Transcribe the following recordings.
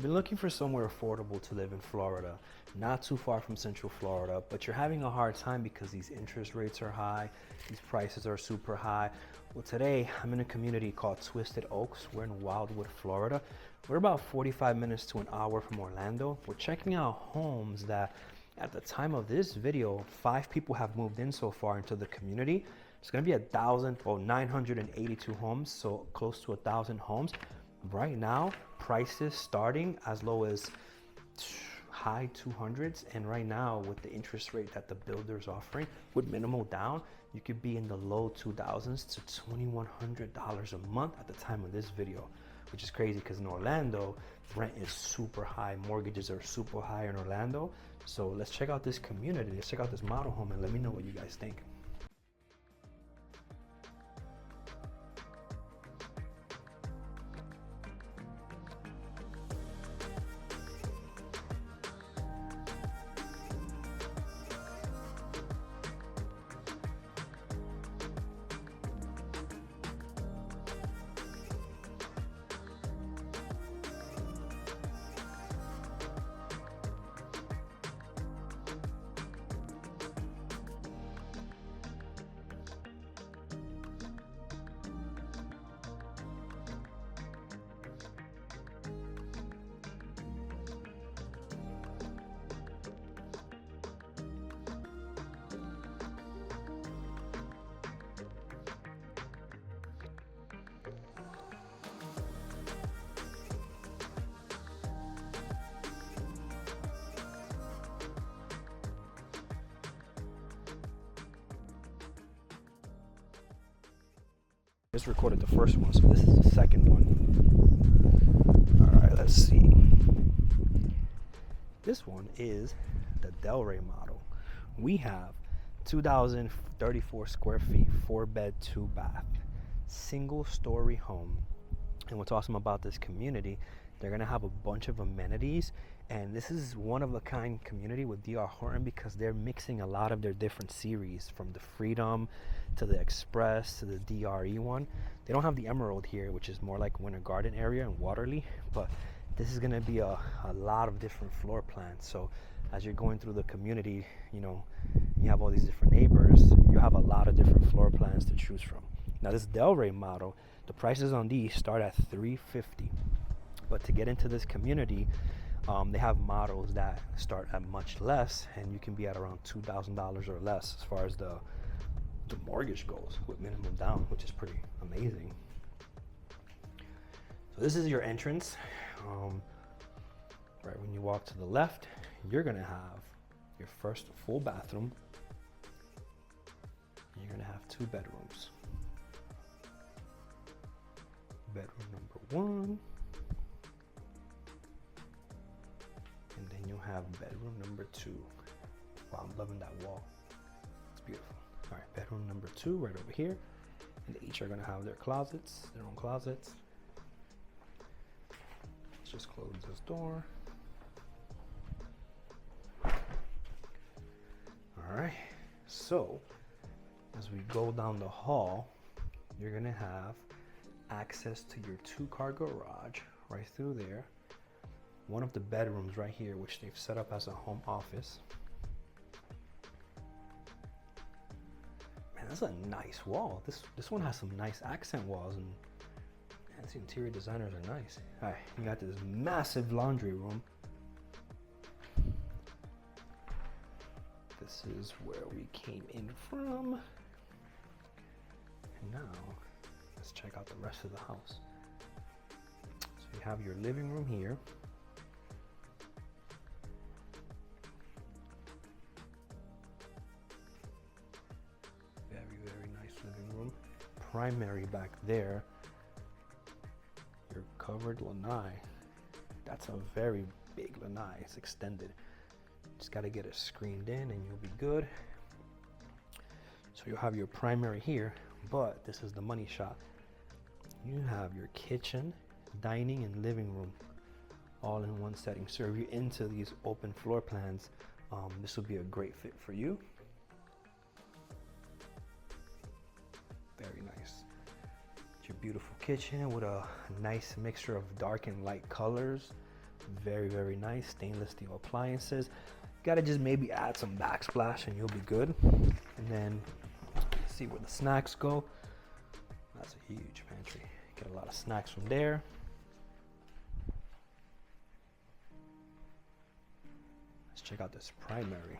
Been looking for somewhere affordable to live in Florida, not too far from Central Florida, but you're having a hard time because these interest rates are high, these prices are super high. Well, today I'm in a community called Twisted Oaks. We're in Wildwood, Florida. We're about 45 minutes to an hour from Orlando. We're checking out homes that at the time of this video, 5 people have moved in so far into the community. It's gonna be 982 homes, so close to 1,000 homes. Right now, prices starting as low as high 200s, and right now with the interest rate that the builder's offering with minimal down, you could be in the low 2000s to $2,100 a month at the time of this video, which is crazy because in Orlando, rent is super high, mortgages are super high in Orlando. So let's check out this community, let's check out this model home and let me know what you guys think. Just recorded the first one, so this is the second one. All right, let's see. This one is the Delray model. We have 2,034 square feet, 4-bed, 2-bath, single story home. And what's awesome about this community, they're gonna have a bunch of amenities, and this is one of a kind community with D.R. Horton because they're mixing a lot of their different series, from the Freedom to the Express to the DRE one. They don't have the Emerald here, which is more like Winter Garden area and Waterly, but this is gonna be a lot of different floor plans. So as you're going through the community, you know, you have all these different neighbors, you have a lot of different floor plans to choose from. Now this Delray model, the prices on these start at $350, but to get into this community, they have models that start at much less, and you can be at around $2,000 or less as far as the mortgage goes with minimum down, which is pretty amazing. So this is your entrance. Right when you walk to the left, you're gonna have your first full bathroom. You're gonna have 2 bedrooms. Bedroom number 1, and then you'll have bedroom number 2. Wow, I'm loving that wall. It's beautiful. All right, bedroom number 2 right over here, and they each are gonna have their closets, their own closets. Let's just close this door. All right, so as we go down the hall, you're gonna have access to your 2-car garage right through there. One of the bedrooms right here, which they've set up as a home office. Man, that's a nice wall. This one has some nice accent walls, and man, these interior designers are nice. All right, you got this massive laundry room. This is where we came in from. And now, let's check out the rest of the house. So you have your living room here. Very, very nice living room. Primary back there. Your covered lanai. That's a very big lanai. It's extended. Just got to get it screened in and you'll be good. So you'll have your primary here, but this is the money shot. You have your kitchen, dining, and living room all in one setting. So if you're into these open floor plans, this will be a great fit for you. Very nice. It's your beautiful kitchen with a nice mixture of dark and light colors. Very, very nice. Stainless steel appliances. Gotta just maybe add some backsplash and you'll be good. And then see where the snacks go. That's a huge pantry. Get a lot of snacks from there. Let's check out this primary.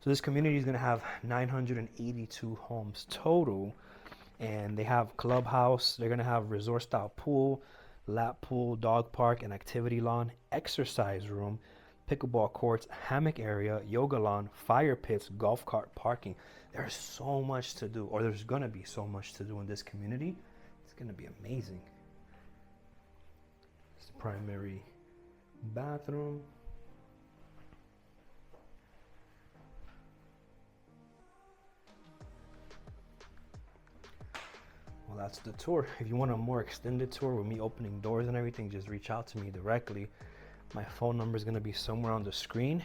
So this community is gonna have 982 homes total, and they have clubhouse. They're gonna have resort style pool, lap pool, dog park, and activity lawn, exercise room, pickleball courts, hammock area, yoga lawn, fire pits, golf cart parking. There's so much to do, or there's gonna be so much to do in this community. It's gonna be amazing. It's the primary bathroom. Well, that's the tour. If you want a more extended tour with me opening doors and everything, just reach out to me directly. My phone number is going to be somewhere on the screen.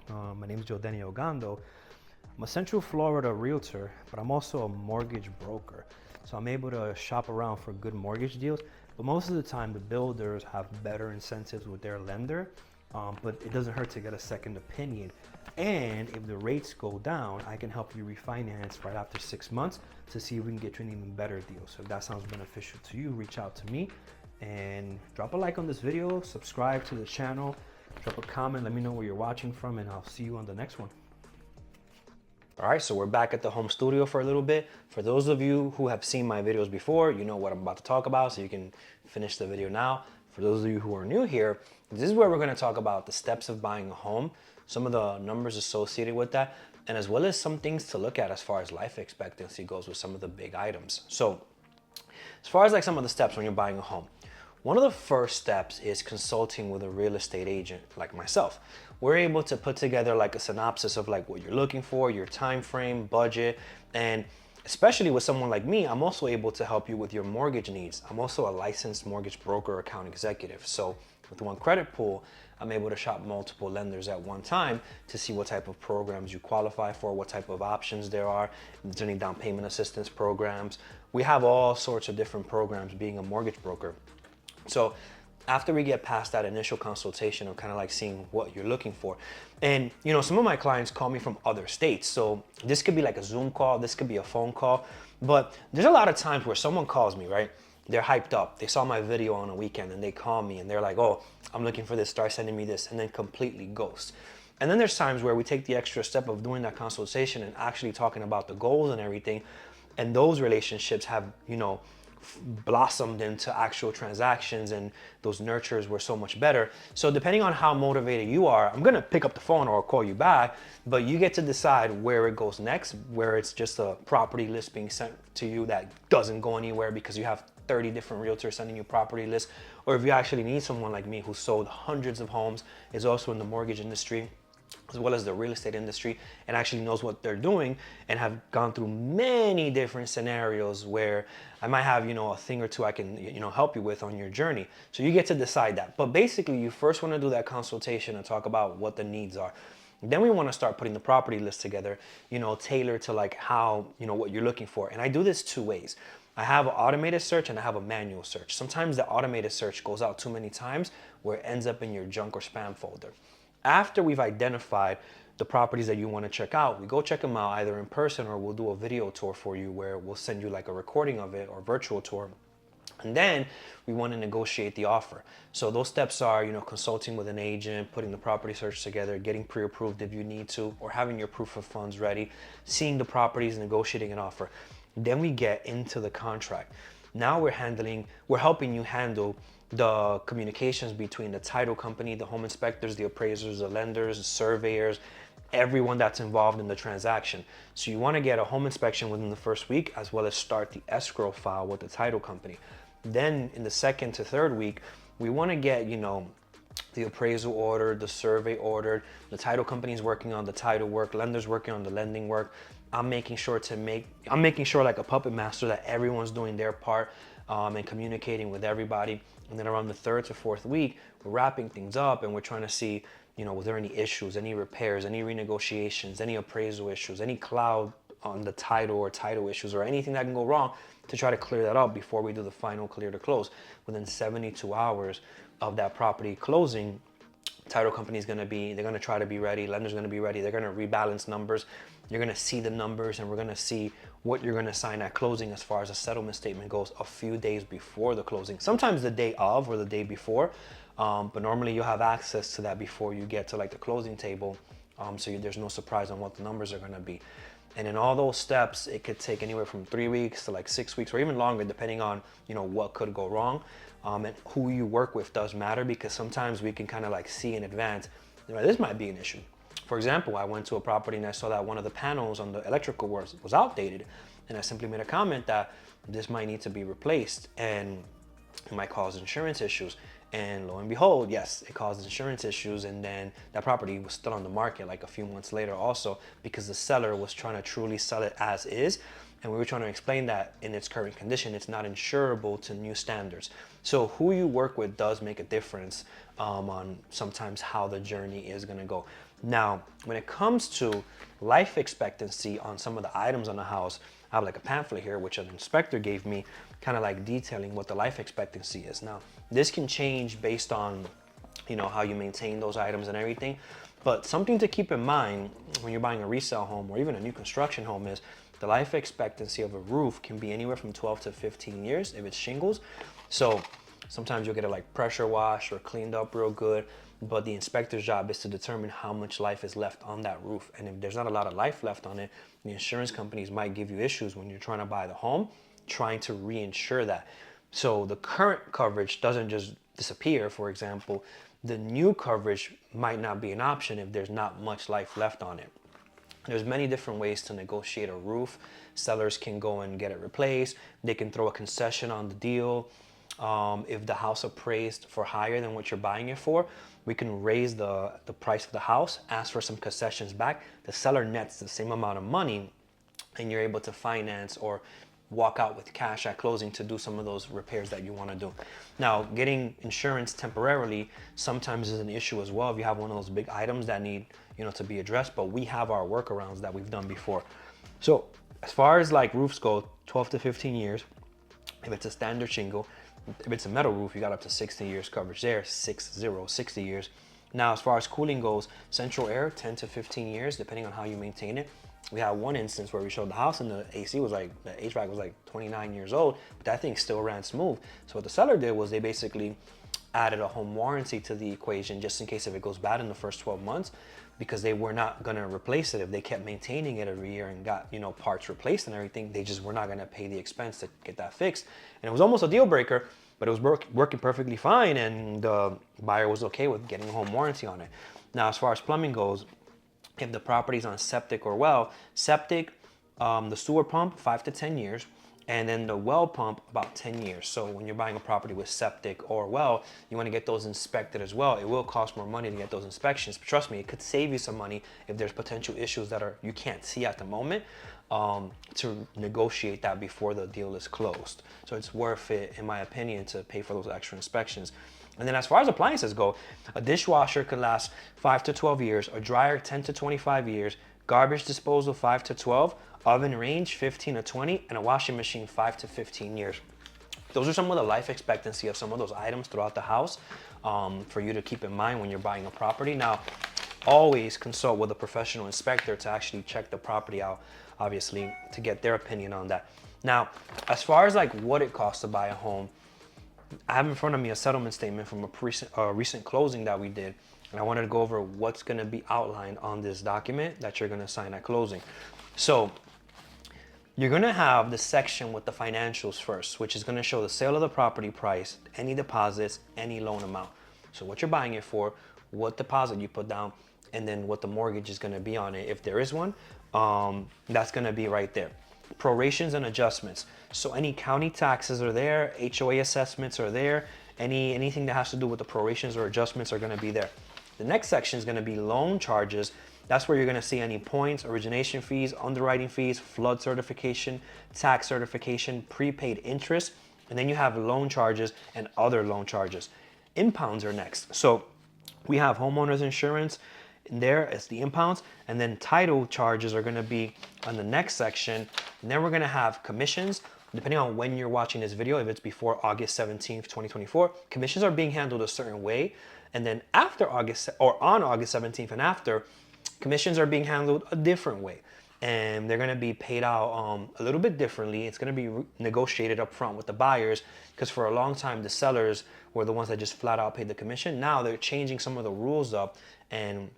My name is Jodenny Ogando. I'm a Central Florida realtor, but I'm also a mortgage broker. So I'm able to shop around for good mortgage deals. But most of the time, the builders have better incentives with their lender. But it doesn't hurt to get a second opinion. And if the rates go down, I can help you refinance right after 6 months to see if we can get you an even better deal. So if that sounds beneficial to you, reach out to me and drop a like on this video, subscribe to the channel, drop a comment, let me know where you're watching from, and I'll see you on the next one. All right, so we're back at the home studio for a little bit. For those of you who have seen my videos before, you know what I'm about to talk about, so you can finish the video now. For those of you who are new here, this is where we're going to talk about the steps of buying a home, some of the numbers associated with that, and as well as some things to look at as far as life expectancy goes with some of the big items. So as far as like some of the steps when you're buying a home, one of the first steps is consulting with a real estate agent like myself. We're able to put together like a synopsis of like what you're looking for, your time frame, budget, and especially with someone like me, I'm also able to help you with your mortgage needs. I'm also a licensed mortgage broker account executive. So with one credit pool, I'm able to shop multiple lenders at one time to see what type of programs you qualify for, what type of options there are, if there's any down payment assistance programs. We have all sorts of different programs being a mortgage broker. So after we get past that initial consultation of kind of like seeing what you're looking for, and you know, some of my clients call me from other states, so this could be like a Zoom call, this could be a phone call, but there's a lot of times where someone calls me, right? They're hyped up, they saw my video on a weekend and they call me and they're like, oh, I'm looking for this, start sending me this, and then completely ghost. And then there's times where we take the extra step of doing that consultation and actually talking about the goals and everything, and those relationships have, you know, blossomed into actual transactions, and those nurtures were so much better. So depending on how motivated you are, I'm gonna pick up the phone or call you back, but you get to decide where it goes next, where it's just a property list being sent to you that doesn't go anywhere because you have 30 different realtors sending you property lists, or if you actually need someone like me who sold hundreds of homes, is also in the mortgage industry as well as the real estate industry, and actually knows what they're doing and have gone through many different scenarios where I might have, you know, a thing or two I can, you know, help you with on your journey. So you get to decide that. But basically you first want to do that consultation and talk about what the needs are. Then we want to start putting the property list together, you know, tailored to like how, you know, what you're looking for. And I do this two ways. I have an automated search and I have a manual search. Sometimes the automated search goes out too many times where it ends up in your junk or spam folder. After we've identified the properties that you want to check out, we go check them out either in person or we'll do a video tour for you where we'll send you like a recording of it or virtual tour. And then we want to negotiate the offer. So those steps are, you know, consulting with an agent, putting the property search together, getting pre-approved if you need to, or having your proof of funds ready, seeing the properties, negotiating an offer. Then we get into the contract. Now we're helping you handle the communications between the title company, the home inspectors, the appraisers, the lenders, the surveyors, everyone that's involved in the transaction. So you want to get a home inspection within the first week, as well as start the escrow file with the title company. Then in the second to third week, we want to get, you know, the appraisal ordered, the survey ordered, the title company is working on the title work, lenders working on the lending work. I'm making sure like a puppet master that everyone's doing their part and communicating with everybody. And then around the third to fourth week, we're wrapping things up and we're trying to see, you know, was there any issues, any repairs, any renegotiations, any appraisal issues, any cloud on the title or title issues or anything that can go wrong to try to clear that up before we do the final clear to close. Within 72 hours of that property closing, title company is going to be, they're going to try to be ready, lender's going to be ready, they're going to rebalance numbers, you're going to see the numbers, and we're going to see what you're going to sign at closing as far as a settlement statement goes a few days before the closing, sometimes the day of or the day before, but normally you'll have access to that before you get to like the closing table, so there's no surprise on what the numbers are going to be. And in all those steps, it could take anywhere from 3 weeks to like 6 weeks or even longer, depending on, you know, what could go wrong. And who you work with does matter, because sometimes we can kind of like see in advance, you know, this might be an issue. For example, I went to a property and I saw that one of the panels on the electrical was outdated. And I simply made a comment that this might need to be replaced and it might cause insurance issues. And lo and behold, yes, it caused insurance issues, and then that property was still on the market like a few months later also, because the seller was trying to truly sell it as is, and we were trying to explain that in its current condition, it's not insurable to new standards. So who you work with does make a difference on sometimes how the journey is going to go. Now, when it comes to life expectancy on some of the items on the house, I have like a pamphlet here, which an inspector gave me, kind of like detailing what the life expectancy is. Now, this can change based on, you know, how you maintain those items and everything. But something to keep in mind when you're buying a resale home or even a new construction home is the life expectancy of a roof can be anywhere from 12 to 15 years if it's shingles. So sometimes you'll get it like pressure washed or cleaned up real good, but the inspector's job is to determine how much life is left on that roof. And if there's not a lot of life left on it, the insurance companies might give you issues when you're trying to buy the home, trying to reinsure that. So the current coverage doesn't just disappear. For example, the new coverage might not be an option if there's not much life left on it. There's many different ways to negotiate a roof. Sellers can go and get it replaced. They can throw a concession on the deal. If the house appraised for higher than what you're buying it for, we can raise the price of the house, ask for some concessions back. The seller nets the same amount of money, and you're able to finance or walk out with cash at closing to do some of those repairs that you want to do. Now, getting insurance temporarily sometimes is an issue as well if you have one of those big items that need, you know, to be addressed, but we have our workarounds that we've done before. So as far as like roofs go, 12 to 15 years. If it's a standard shingle, if it's a metal roof, you got up to 60 years coverage there, 60 years. Now, as far as cooling goes, central air, 10 to 15 years, depending on how you maintain it. We had one instance where we showed the house and the AC was like, the HVAC was like 29 years old, but that thing still ran smooth. So what the seller did was they basically added a home warranty to the equation just in case if it goes bad in the first 12 months, because they were not going to replace it. If they kept maintaining it every year and got, you know, parts replaced and everything, they just were not going to pay the expense to get that fixed. And it was almost a deal breaker, but it was working perfectly fine, and the buyer was okay with getting a home warranty on it. Now, as far as plumbing goes, if the property's on septic or well, septic, the sewer pump, 5 to 10 years, and then the well pump, about 10 years. So when you're buying a property with septic or well, you want to get those inspected as well. It will cost more money to get those inspections, but trust me, it could save you some money if there's potential issues that you can't see at the moment, to negotiate that before the deal is closed. So it's worth it, in my opinion, to pay for those extra inspections. And then as far as appliances go, a dishwasher could last 5 to 12 years, a dryer 10 to 25 years, garbage disposal 5 to 12, oven range 15 to 20, and a washing machine 5 to 15 years. Those are some of the life expectancy of some of those items throughout the house, for you to keep in mind when you're buying a property. Now, always consult with a professional inspector to actually check the property out, obviously, to get their opinion on that. Now, as far as like what it costs to buy a home, I have in front of me a settlement statement from a recent closing that we did, and I wanted to go over what's going to be outlined on this document that you're going to sign at closing. So you're going to have the section with the financials first, which is going to show the sale of the property price, any deposits, any loan amount. So what you're buying it for, what deposit you put down, and then what the mortgage is going to be on it, if there is one. That's going to be right there. Prorations and adjustments. So any county taxes are there, HOA assessments are there, anything that has to do with the prorations or adjustments are going to be there. The next section is going to be loan charges. That's where you're going to see any points, origination fees, underwriting fees, flood certification, tax certification, prepaid interest, and then you have loan charges and other loan charges. Impounds are next. So we have homeowners insurance, In there, it's the impounds, and then title charges are going to be on the next section. And then we're going to have commissions. Depending on when you're watching this video, if it's before August 17th, 2024, commissions are being handled a certain way. And then after August, or on August 17th and after, commissions are being handled a different way. And they're going to be paid out a little bit differently. It's going to be negotiated up front with the buyers, because for a long time, the sellers were the ones that just flat out paid the commission. Now they're changing some of the rules up, and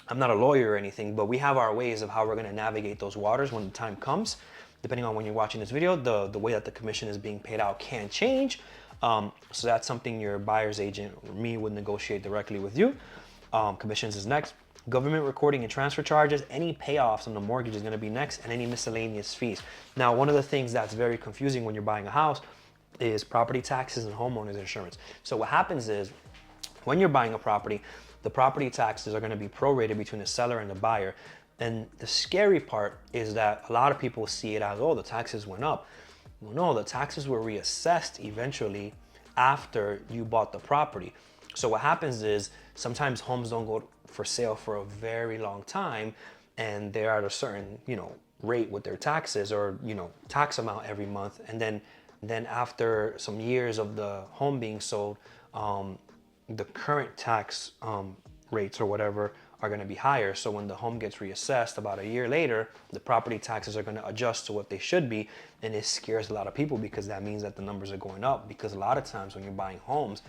I'm not a lawyer or anything, but we have our ways of how we're going to navigate those waters when the time comes. Depending on when you're watching this video, the way that the commission is being paid out can change. So that's something your buyer's agent or me would negotiate directly with you. Commissions is next. Government recording and transfer charges, any payoffs on the mortgage is going to be next, and any miscellaneous fees. Now, one of the things that's very confusing when you're buying a house is property taxes and homeowners insurance. So what happens is, when you're buying a property, the property taxes are going to be prorated between the seller and the buyer. And the scary part is that a lot of people see it as, oh, the taxes went up. Well, no, the taxes were reassessed eventually after you bought the property. So what happens is sometimes homes don't go for sale for a very long time, and they're at a certain, rate with their taxes, or, tax amount every month. And then after some years of the home being sold, the current tax rates or whatever are going to be higher. So when the home gets reassessed about a year later, the property taxes are going to adjust to what they should be. And it scares a lot of people, because that means that the numbers are going up. Because a lot of times when you're buying homes,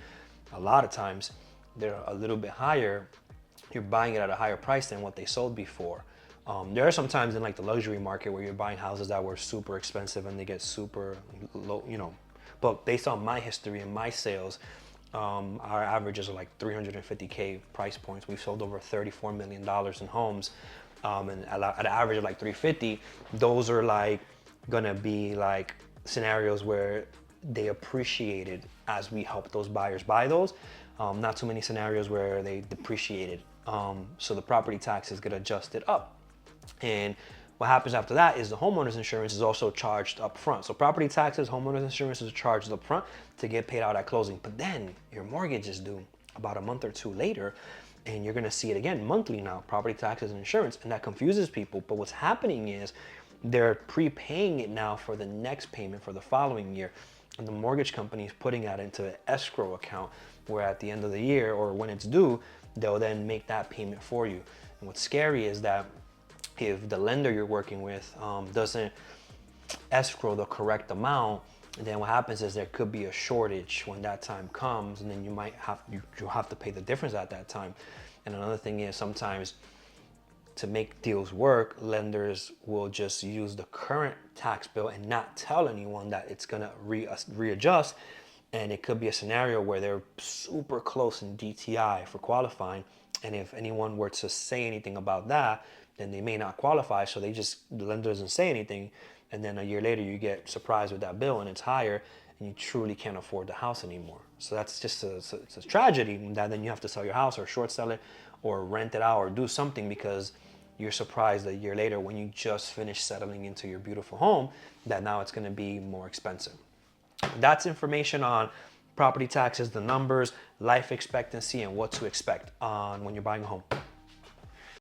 a lot of times they're a little bit higher. You're buying it at a higher price than what they sold before. There are some times in like the luxury market where you're buying houses that were super expensive and they get super low, but based on my history and my sales, our averages are like 350K price points. We've sold over $34 million in homes, and at an average of like 350. Those are like gonna be like scenarios where they appreciated as we help those buyers buy those. Not too many scenarios where they depreciated. So the property taxes get adjusted up. And what happens after that is the homeowner's insurance is also charged up front. So property taxes, homeowner's insurance is charged up front to get paid out at closing. But then your mortgage is due about a month or two later, and you're gonna see it again monthly now, property taxes and insurance, and that confuses people. But what's happening is they're prepaying it now for the next payment for the following year. And the mortgage company is putting that into an escrow account, where at the end of the year or when it's due, they'll then make that payment for you. And what's scary is that if the lender you're working with doesn't escrow the correct amount, then what happens is there could be a shortage when that time comes, and then you'll have to pay the difference at that time. And another thing is, sometimes to make deals work, lenders will just use the current tax bill and not tell anyone that it's gonna readjust. And it could be a scenario where they're super close in DTI for qualifying. And if anyone were to say anything about that, then they may not qualify. So the lender doesn't say anything. And then a year later, you get surprised with that bill and it's higher, and you truly can't afford the house anymore. So that's just it's a tragedy that then you have to sell your house or short sell it or rent it out or do something, because you're surprised a year later when you just finished settling into your beautiful home that now it's going to be more expensive. That's information on property taxes, the numbers, life expectancy, and what to expect on when you're buying a home.